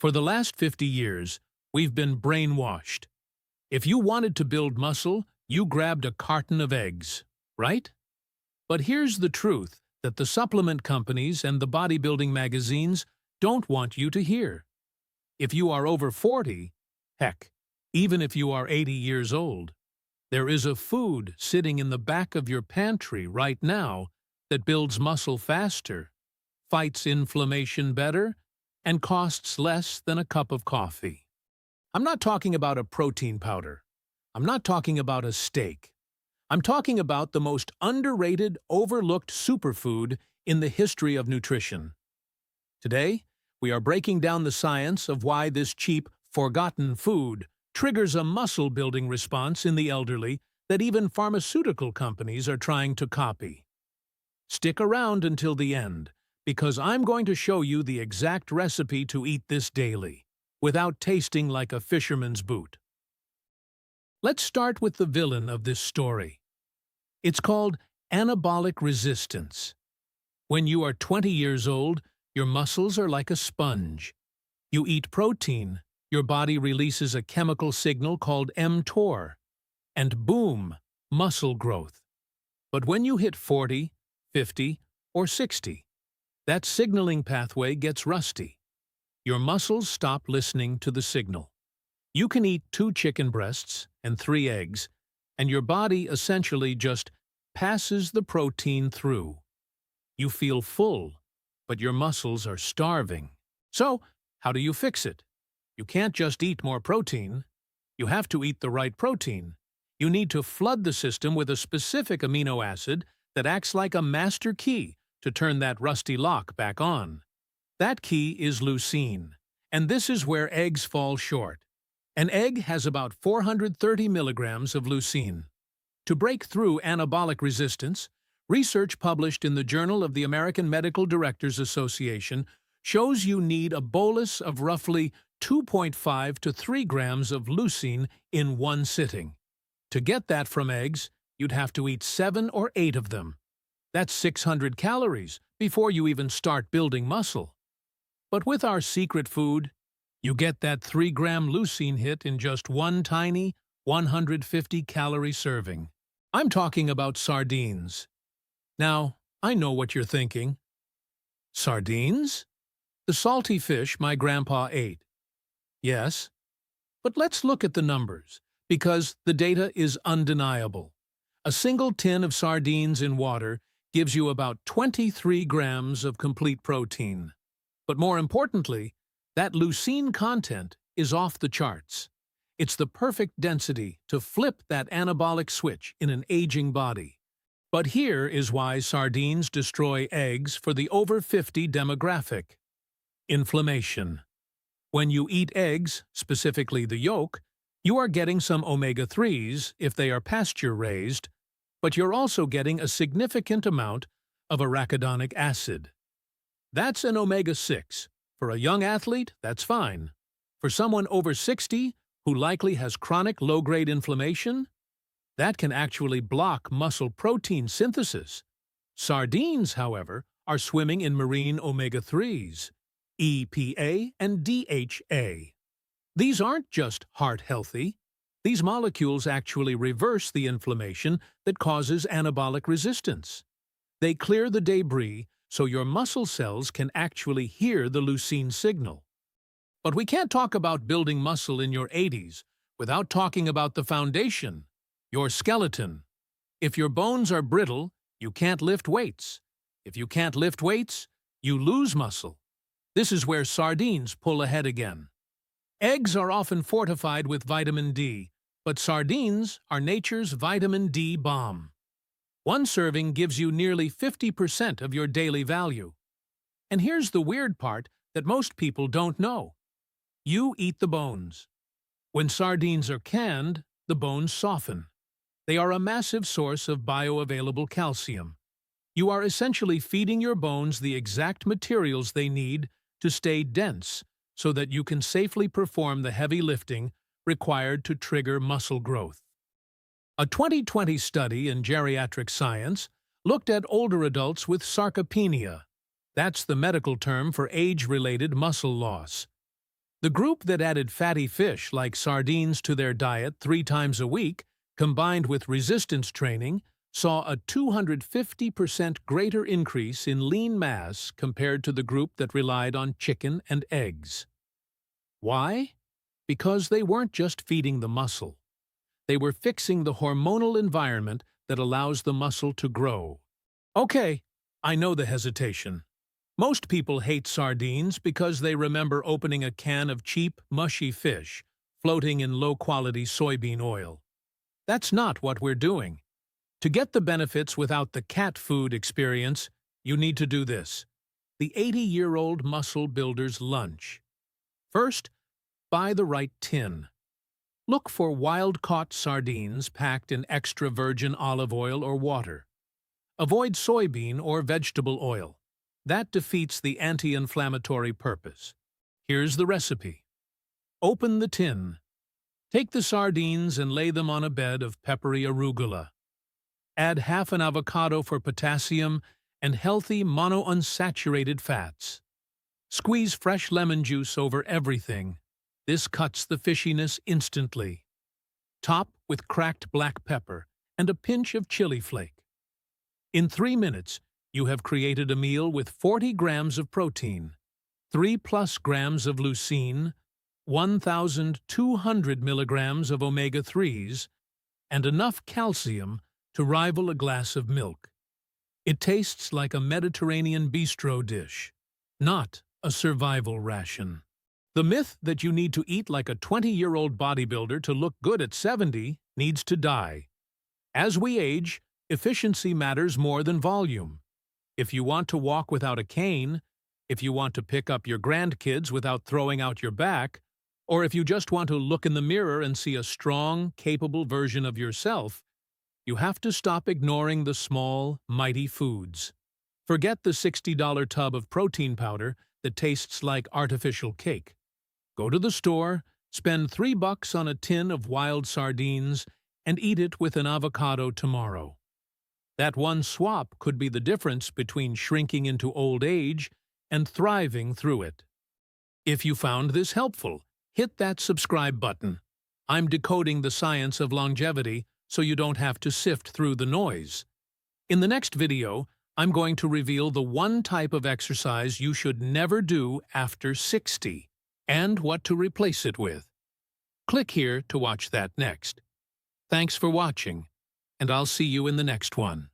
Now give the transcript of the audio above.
For the last 50 years, we've been brainwashed. If you wanted to build muscle, you grabbed a carton of eggs, right? But here's the truth that the supplement companies and the bodybuilding magazines don't want you to hear. If you are over 40, heck, even if you are 80 years old, there is a food sitting in the back of your pantry right now that builds muscle faster, fights inflammation better, and costs less than a cup of coffee. I'm not talking about a protein powder. I'm not talking about a steak. I'm talking about the most underrated, overlooked superfood in the history of nutrition. Today, we are breaking down the science of why this cheap, forgotten food triggers a muscle-building response in the elderly that even pharmaceutical companies are trying to copy. Stick around until the end, because I'm going to show you the exact recipe to eat this daily, without tasting like a fisherman's boot. Let's start with the villain of this story. It's called anabolic resistance. When you are 20 years old, your muscles are like a sponge. You eat protein, your body releases a chemical signal called mTOR, and boom, muscle growth. But when you hit 40, 50, or 60, that signaling pathway gets rusty. Your muscles stop listening to the signal. You can eat 2 chicken breasts and 3 eggs, and your body essentially just passes the protein through. You feel full, but your muscles are starving. So, how do you fix it? You can't just eat more protein. You have to eat the right protein. You need to flood the system with a specific amino acid that acts like a master key to turn that rusty lock back on. That key is leucine, and this is where eggs fall short. An egg has about 430 milligrams of leucine. To break through anabolic resistance, research published in the Journal of the American Medical Directors Association shows you need a bolus of roughly 2.5 to 3 grams of leucine in one sitting. To get that from eggs, you'd have to eat 7 or 8 of them. That's 600 calories before you even start building muscle. But with our secret food, you get that 3-gram leucine hit in just one tiny 150-calorie serving. I'm talking about sardines. Now, I know what you're thinking. Sardines? The salty fish my grandpa ate. Yes, but let's look at the numbers, because the data is undeniable. A single tin of sardines in water gives you about 23 grams of complete protein. But more importantly, that leucine content is off the charts. It's the perfect density to flip that anabolic switch in an aging body. But here is why sardines destroy eggs for the over 50 demographic. Inflammation. When you eat eggs, specifically the yolk, you are getting some omega-3s if they are pasture-raised, but you're also getting a significant amount of arachidonic acid. That's an omega-6. For a young athlete, that's fine. For someone over 60 who likely has chronic low-grade inflammation, that can actually block muscle protein synthesis. Sardines, however, are swimming in marine omega-3s, EPA and DHA. These aren't just heart-healthy. These molecules actually reverse the inflammation that causes anabolic resistance. They clear the debris so your muscle cells can actually hear the leucine signal. But we can't talk about building muscle in your 80s without talking about the foundation, your skeleton. If your bones are brittle, you can't lift weights. If you can't lift weights, you lose muscle. This is where sardines pull ahead again. Eggs are often fortified with vitamin D, but sardines are nature's vitamin D bomb. One serving gives you nearly 50% of your daily value. And here's the weird part that most people don't know. You eat the bones. When sardines are canned, the bones soften. They are a massive source of bioavailable calcium. You are essentially feeding your bones the exact materials they need to stay dense so that you can safely perform the heavy lifting required to trigger muscle growth. A 2020 study in geriatric science looked at older adults with sarcopenia. That's the medical term for age-related muscle loss. The group that added fatty fish like sardines to their diet 3 times a week, combined with resistance training, saw a 250% greater increase in lean mass compared to the group that relied on chicken and eggs. Why? Because they weren't just feeding the muscle. They were fixing the hormonal environment that allows the muscle to grow. Okay, I know the hesitation. Most people hate sardines because they remember opening a can of cheap, mushy fish floating in low-quality soybean oil. That's not what we're doing. To get the benefits without the cat food experience, you need to do this: the 80-year-old muscle builder's lunch. First, buy the right tin. Look for wild-caught sardines packed in extra virgin olive oil or water. Avoid soybean or vegetable oil. That defeats the anti-inflammatory purpose. Here's the recipe. Open the tin. Take the sardines and lay them on a bed of peppery arugula. Add half an avocado for potassium and healthy monounsaturated fats. Squeeze fresh lemon juice over everything. This cuts the fishiness instantly. Top with cracked black pepper and a pinch of chili flake. In 3 minutes, you have created a meal with 40 grams of protein, 3+ grams of leucine, 1,200 milligrams of omega-3s, and enough calcium to rival a glass of milk. It tastes like a Mediterranean bistro dish, not a survival ration. The myth that you need to eat like a 20-year-old bodybuilder to look good at 70 needs to die. As we age, efficiency matters more than volume. If you want to walk without a cane, if you want to pick up your grandkids without throwing out your back, or if you just want to look in the mirror and see a strong, capable version of yourself, you have to stop ignoring the small, mighty foods. Forget the $60 tub of protein powder that tastes like artificial cake. Go to the store, spend $3 on a tin of wild sardines, and eat it with an avocado tomorrow. That one swap could be the difference between shrinking into old age and thriving through it. If you found this helpful, hit that subscribe button. I'm decoding the science of longevity so you don't have to sift through the noise. In the next video, I'm going to reveal the one type of exercise you should never do after 60, and what to replace it with. Click here to watch that next. Thanks for watching, and I'll see you in the next one.